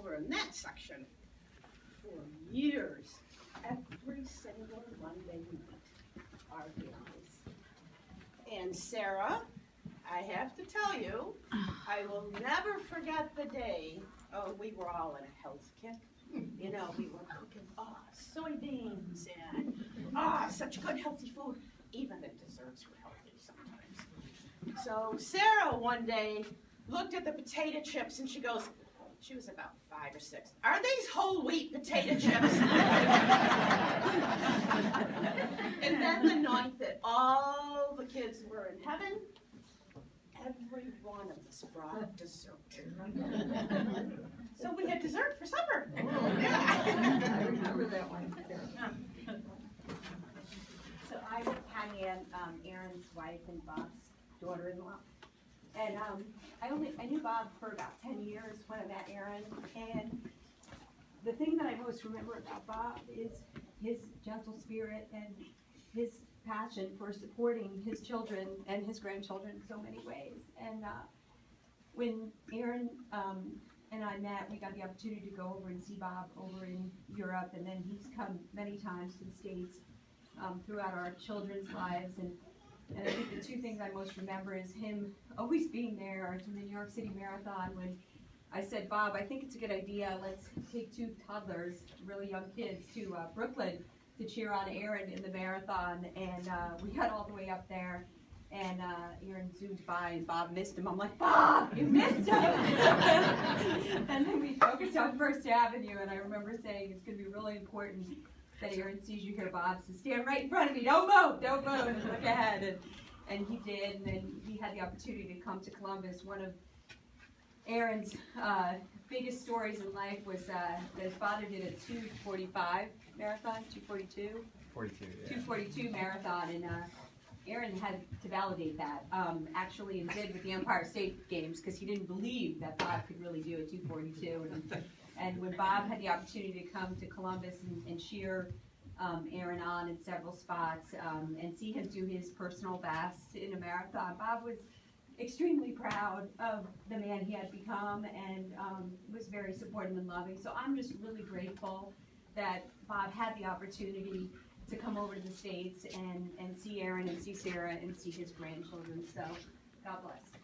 over in that section for years. Every single Monday night, our families. And Sarah, I have to tell you, I will never forget the day, we were all in a health kick. You know, we were cooking, soybeans and, such good healthy food. Even the desserts were healthy sometimes. So Sarah one day looked at the potato chips and she goes, she was about 5 or 6. Are these whole wheat potato chips? And then the night that all the kids were in heaven, every one of us brought dessert. So we had dessert for supper. Yeah. I remember that one. So I'm Patty Ann, Aaron's wife and Bob's daughter-in-law. And I knew Bob for about 10 years when I met Aaron. And the thing that I most remember about Bob is his gentle spirit and his passion for supporting his children and his grandchildren in so many ways. And when Aaron and I met, we got the opportunity to go over and see Bob over in Europe, and then he's come many times to the States throughout our children's lives. And I think the two things I most remember is him always being there to the New York City Marathon when I said, Bob, I think it's a good idea. Let's take 2 toddlers, really young kids, to Brooklyn to cheer on Aaron in the marathon. And we got all the way up there, and Aaron zoomed by, and Bob missed him. I'm like, Bob, you missed him! And then we focused on First Avenue, and I remember saying it's going to be really important that Aaron sees you here, Bob, so stand right in front of me, don't move, and look ahead. And he did, and then he had the opportunity to come to Columbus. One of Aaron's biggest stories in life was that his father did a 2:45 marathon, 2:42? 42, yeah. 2:42 marathon, and Aaron had to validate that, actually, and did with the Empire State Games, because he didn't believe that Bob could really do a 2:42. And when Bob had the opportunity to come to Columbus and cheer Aaron on in several spots and see him do his personal best in a marathon, Bob was extremely proud of the man he had become and was very supportive and loving. So I'm just really grateful that Bob had the opportunity to come over to the States and see Aaron and see Sarah and see his grandchildren. So God bless.